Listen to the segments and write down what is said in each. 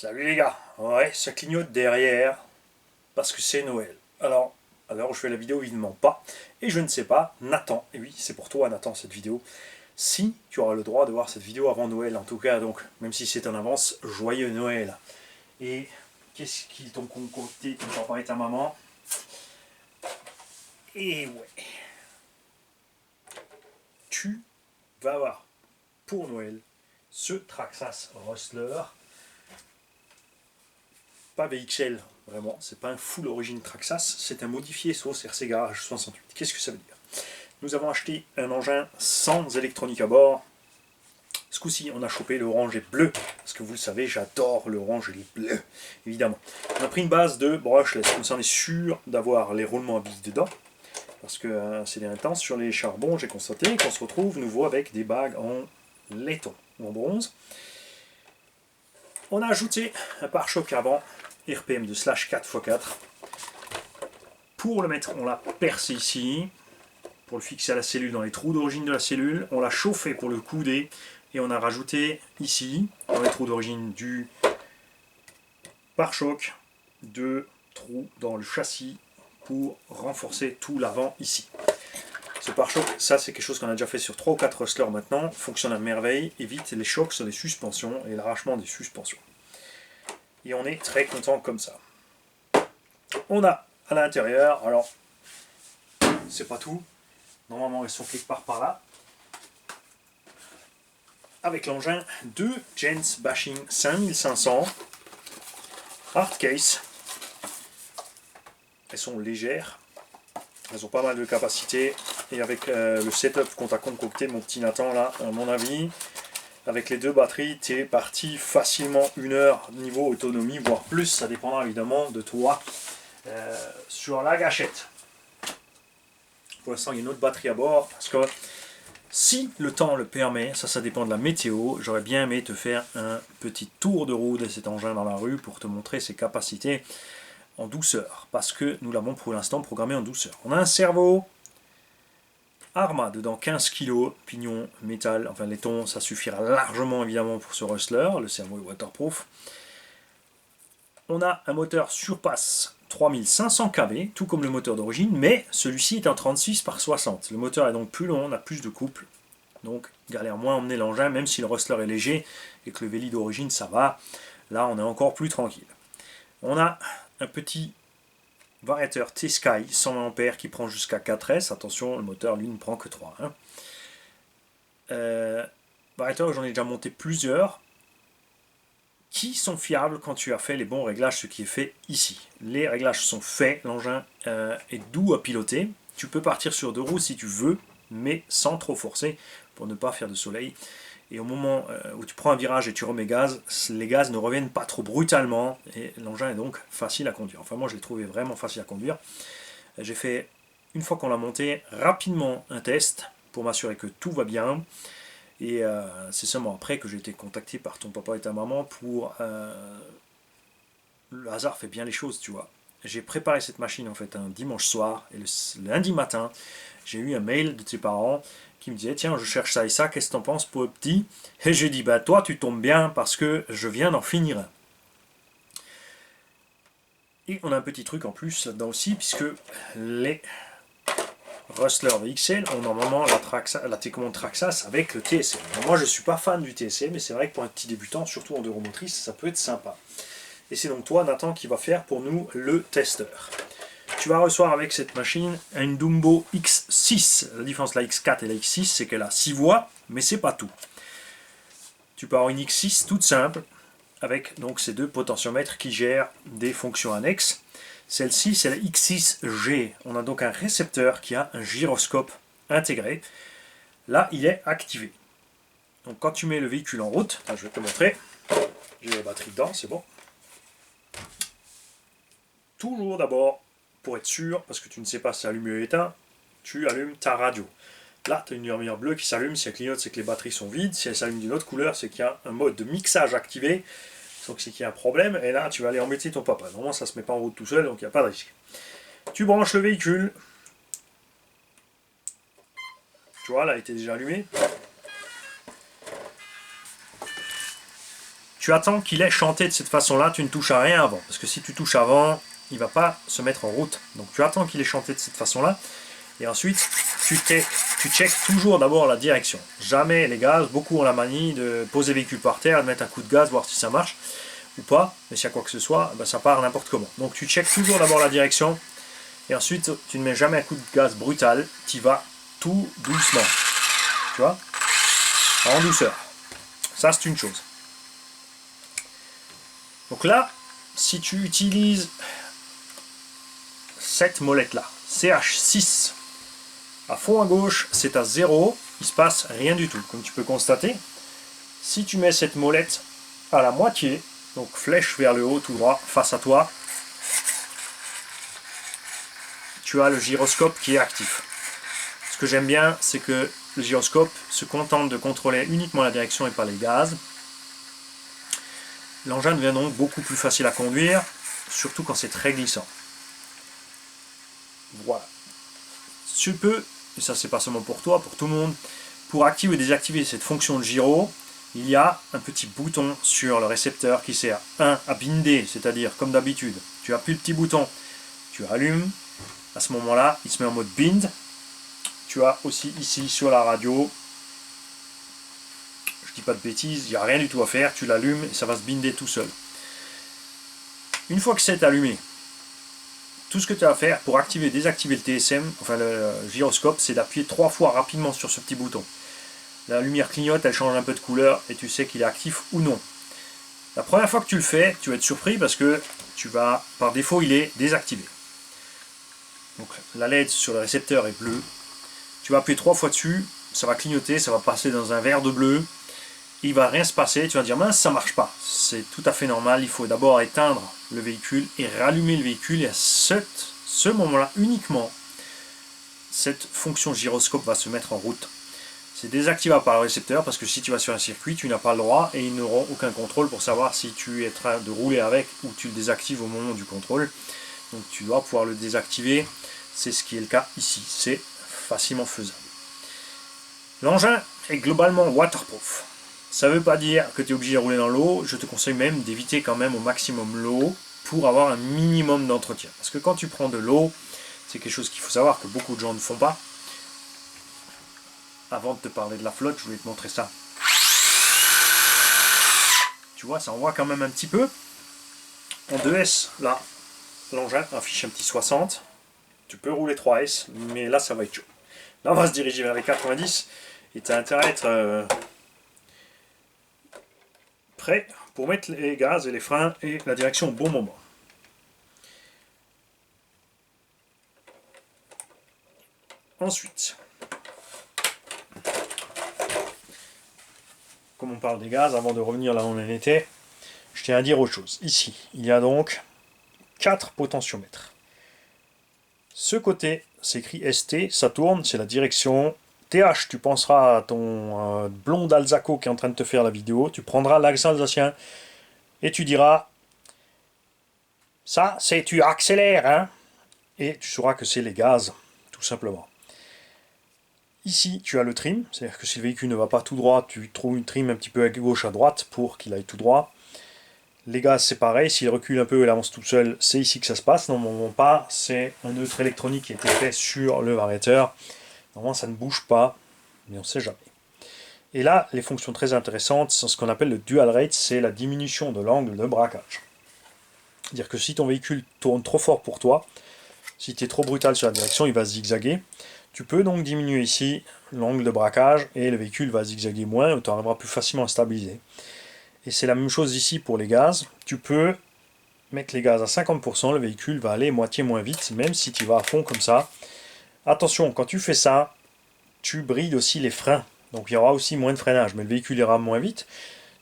Salut les gars, ouais, ça clignote derrière parce que c'est Noël. Alors, à l'heure où je fais la vidéo, évidemment pas. Et je ne sais pas, Nathan, et oui, c'est pour toi Nathan cette vidéo, si tu auras le droit de voir cette vidéo avant Noël en tout cas, donc même si c'est en avance, joyeux Noël. Et qu'est-ce qu'ils t'ont concocté ton papa et ta maman? Et ouais, tu vas avoir pour Noël ce Traxxas Rustler. Pas VXL, vraiment, c'est pas un full origine Traxxas, c'est un modifié sauce RC Garage 68. Qu'est-ce que ça veut dire? Nous avons acheté un engin sans électronique à bord. Ce coup-ci, on a chopé le orange et bleu, parce que vous le savez, j'adore le orange et les bleus, évidemment. On a pris une base de brushless, comme ça on est sûr d'avoir les roulements à billes dedans, parce que c'est intense. Sur les charbons, j'ai constaté qu'on se retrouve nouveau avec des bagues en laiton ou en bronze. On a ajouté un pare-choc avant RPM de slash 4x4. Pour le mettre, on l'a percé ici, pour le fixer à la cellule dans les trous d'origine de la cellule. On l'a chauffé pour le couder et on a rajouté ici, dans les trous d'origine du pare-choc, 2 trous dans le châssis pour renforcer tout l'avant ici. Ce pare-choc, ça c'est quelque chose qu'on a déjà fait sur 3 ou 4 Rustlers maintenant, fonctionne à merveille, évite les chocs sur les suspensions et l'arrachement des suspensions. Et on est très content comme ça. On a à l'intérieur, alors c'est pas tout, normalement elles sont quelque part par là, avec l'engin de Jens Bashing 5500 hard case. Elles sont légères, elles ont pas mal de capacité, et avec le setup qu'on t'a concocté mon petit Nathan là, à mon avis, avec les deux batteries, tu es parti facilement 1 heure niveau autonomie, voire plus, ça dépendra évidemment de toi sur la gâchette. Pour l'instant il y a une autre batterie à bord, parce que si le temps le permet, ça dépend de la météo, j'aurais bien aimé te faire un petit tour de roue de cet engin dans la rue pour te montrer ses capacités en douceur, parce que nous l'avons pour l'instant programmé en douceur. On a un servo Arma dedans, 15 kg, pignon, métal, enfin laiton, ça suffira largement évidemment pour ce Rustler, le servo est waterproof. On a un moteur Surpass 3500 kV, tout comme le moteur d'origine, mais celui-ci est en 36 par 60. Le moteur est donc plus long, on a plus de couple, donc galère moins à emmener l'engin, même si le Rustler est léger et que le Véli d'origine ça va. Là on est encore plus tranquille. On a un petit variateur T-Sky 120 A qui prend jusqu'à 4S. Attention, le moteur lui ne prend que 3. Variateur, j'en ai déjà monté plusieurs qui sont fiables quand tu as fait les bons réglages, ce qui est fait ici. Les réglages sont faits, l'engin est doux à piloter. Tu peux partir sur 2 roues si tu veux, mais sans trop forcer pour ne pas faire de soleil. Et au moment où tu prends un virage et tu remets gaz, les gaz ne reviennent pas trop brutalement et l'engin est donc facile à conduire. Enfin moi je l'ai trouvé vraiment facile à conduire. J'ai fait, une fois qu'on l'a monté, rapidement un test pour m'assurer que tout va bien. Et c'est seulement après que j'ai été contacté par ton papa et ta maman pour... le hasard fait bien les choses, tu vois. J'ai préparé cette machine en fait un dimanche soir et le lundi matin, j'ai eu un mail de tes parents qui me disait tiens je cherche ça et ça, qu'est-ce que t'en penses pour le petit? Et j'ai dit bah toi tu tombes bien parce que je viens d'en finir un. Et on a un petit truc en plus là-dedans aussi puisque les Rustler VXL ont normalement la télécommande Traxxas avec le TSM. Alors moi je suis pas fan du TSM mais c'est vrai que pour un petit débutant, surtout en 2 roues motrices, ça peut être sympa. Et c'est donc toi Nathan qui va faire pour nous le testeur. Tu vas recevoir avec cette machine une Dumbo X6. La différence de la X4 et la X6, c'est qu'elle a 6 voies, mais c'est pas tout. Tu peux avoir une X6 toute simple, avec donc ces 2 potentiomètres qui gèrent des fonctions annexes. Celle-ci, c'est la X6G. On a donc un récepteur qui a un gyroscope intégré. Là, il est activé. Donc quand tu mets le véhicule en route, je vais te montrer. J'ai la batterie dedans, c'est bon. Toujours d'abord, pour être sûr, parce que tu ne sais pas si c'est allumé ou éteint, tu allumes ta radio. Là, tu as une lumière bleue qui s'allume. Si elle clignote, c'est que les batteries sont vides. Si elle s'allume d'une autre couleur, c'est qu'il y a un mode de mixage activé. Donc c'est qu'il y a un problème. Et là, tu vas aller embêter ton papa. Normalement, ça ne se met pas en route tout seul, donc il n'y a pas de risque. Tu branches le véhicule. Tu vois, là, il était déjà allumé. tu attends qu'il ait chanté de cette façon-là, tu ne touches à rien avant. Parce que si tu touches avant, il ne va pas se mettre en route. Donc tu attends qu'il ait chanté de cette façon-là. Et ensuite, tu checkes toujours d'abord la direction. Jamais les gaz, beaucoup ont la manie de poser le véhicule par terre, de mettre un coup de gaz, voir si ça marche ou pas. Mais s'il y a quoi que ce soit, ben ça part n'importe comment. Donc tu checkes toujours d'abord la direction. Et ensuite, tu ne mets jamais un coup de gaz brutal. Tu vas tout doucement. Tu vois? En douceur. Ça, c'est une chose. Donc là, si tu utilises cette molette-là, CH6, à fond à gauche, c'est à 0, il ne se passe rien du tout. Comme tu peux constater, si tu mets cette molette à la moitié, donc flèche vers le haut tout droit, face à toi, tu as le gyroscope qui est actif. Ce que j'aime bien, c'est que le gyroscope se contente de contrôler uniquement la direction et pas les gaz. L'engin devient donc beaucoup plus facile à conduire, surtout quand c'est très glissant. Voilà. Tu peux, et ça c'est pas seulement pour toi, pour tout le monde, pour activer ou désactiver cette fonction de gyro, il y a un petit bouton sur le récepteur qui sert à binder, c'est-à-dire comme d'habitude, tu appuies le petit bouton, tu allumes, à ce moment-là, il se met en mode bind. Tu as aussi ici sur la radio, je dis pas de bêtises, il n'y a rien du tout à faire, tu l'allumes et ça va se binder tout seul. Une fois que c'est allumé, tout ce que tu as à faire pour activer et désactiver le TSM, enfin le gyroscope, c'est d'appuyer 3 fois rapidement sur ce petit bouton. La lumière clignote, elle change un peu de couleur et tu sais qu'il est actif ou non. La première fois que tu le fais, tu vas être surpris parce que par défaut, il est désactivé. Donc la LED sur le récepteur est bleue. Tu vas appuyer 3 fois dessus, ça va clignoter, ça va passer dans un vert de bleu. Il va rien se passer, tu vas dire mince, ça marche pas. C'est tout à fait normal, il faut d'abord éteindre le véhicule et rallumer le véhicule et à ce moment-là uniquement, cette fonction gyroscope va se mettre en route. C'est désactivable par le récepteur parce que si tu vas sur un circuit, tu n'as pas le droit et ils n'auront aucun contrôle pour savoir si tu es en train de rouler avec ou tu le désactives au moment du contrôle. Donc tu dois pouvoir le désactiver, c'est ce qui est le cas ici, c'est facilement faisable. L'engin est globalement waterproof. Ça ne veut pas dire que tu es obligé de rouler dans l'eau, je te conseille même d'éviter quand même au maximum l'eau pour avoir un minimum d'entretien. Parce que quand tu prends de l'eau, c'est quelque chose qu'il faut savoir que beaucoup de gens ne font pas. Avant de te parler de la flotte, je voulais te montrer ça. Tu vois, ça envoie quand même un petit peu. En 2S, là, l'engin affiche un petit 60. Tu peux rouler 3S, mais là, ça va être chaud. Là, on va se diriger vers les 90. Et tu as intérêt à être prêt pour mettre les gaz et les freins et la direction au bon moment. Ensuite, comme on parle des gaz, avant de revenir là où on en était, je tiens à dire autre chose. Ici, il y a donc 4 potentiomètres. Ce côté, c'est écrit ST, ça tourne, c'est la direction. TH, tu penseras à ton blond d'Alsaco qui est en train de te faire la vidéo, tu prendras l'accent alsacien et tu diras ça, c'est tu accélères, hein, et tu sauras que c'est les gaz, tout simplement. Ici, tu as le trim, c'est-à-dire que si le véhicule ne va pas tout droit, tu trouves une trim un petit peu à gauche, à droite pour qu'il aille tout droit. Les gaz, c'est pareil, s'il recule un peu et il avance tout seul, c'est ici que ça se passe. Normalement pas, c'est un neutre électronique qui a été fait sur le variateur. Normalement, ça ne bouge pas, mais on ne sait jamais. Et là, les fonctions très intéressantes sont ce qu'on appelle le dual rate, c'est la diminution de l'angle de braquage. C'est-à-dire que si ton véhicule tourne trop fort pour toi, si tu es trop brutal sur la direction, il va zigzaguer. Tu peux donc diminuer ici l'angle de braquage et le véhicule va zigzaguer moins, tu arriveras plus facilement à stabiliser. Et c'est la même chose ici pour les gaz. Tu peux mettre les gaz à 50%, le véhicule va aller moitié moins vite, même si tu vas à fond comme ça. Attention, quand tu fais ça, tu brides aussi les freins. Donc il y aura aussi moins de freinage, mais le véhicule ira moins vite.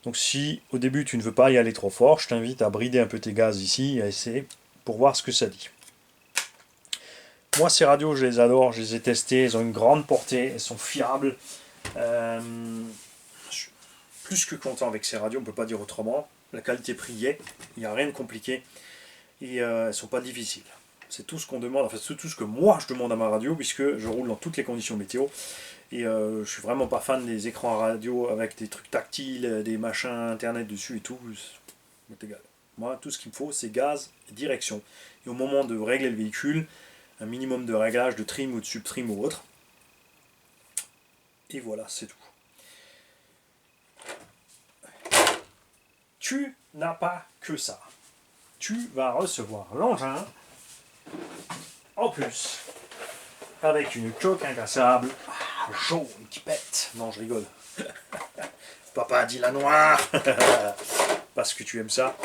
Donc si au début tu ne veux pas y aller trop fort, je t'invite à brider un peu tes gaz ici, à essayer pour voir ce que ça dit. Moi ces radios je les adore, je les ai testées, elles ont une grande portée, elles sont fiables. Je suis plus que content avec ces radios, on ne peut pas dire autrement. La qualité-prix y est, il n'y a rien de compliqué et elles ne sont pas difficiles. C'est tout ce qu'on demande, enfin c'est tout ce que moi je demande à ma radio puisque je roule dans toutes les conditions météo Et je suis vraiment pas fan des écrans radio avec des trucs tactiles, des machins internet dessus et tout. C'est égal. Moi, tout ce qu'il me faut, c'est gaz et direction. Et au moment de régler le véhicule, un minimum de réglage de trim ou de subtrim ou autre. Et voilà, c'est tout. Tu n'as pas que ça. Tu vas recevoir l'engin en plus avec une coque incassable jaune qui pète. Non, je rigole. Papa a dit la noire parce que tu aimes ça.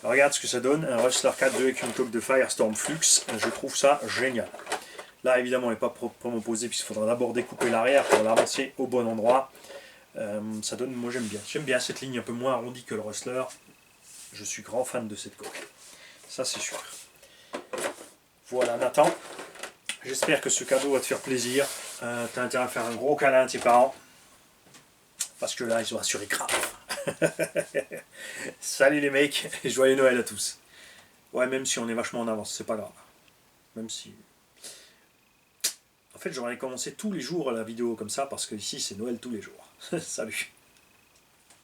Regarde ce que ça donne, un Rustler 4.2 avec une coque de Firestorm Flux. Je trouve ça génial. Là, évidemment, elle n'est pas proprement posée puisqu'il faudra d'abord découper l'arrière pour l'avancer au bon endroit. Ça donne, moi j'aime bien. J'aime bien cette ligne un peu moins arrondie que le Rustler. Je suis grand fan de cette coque. Ça, c'est sûr. Voilà, Nathan. J'espère que ce cadeau va te faire plaisir. T'as intérêt à faire un gros câlin à tes parents. Parce que là, ils ont assuré grave. Salut les mecs, et joyeux Noël à tous. Ouais, même si on est vachement en avance, c'est pas grave. Même si... En fait, j'aurais commencé tous les jours la vidéo comme ça, parce que ici, c'est Noël tous les jours. Salut.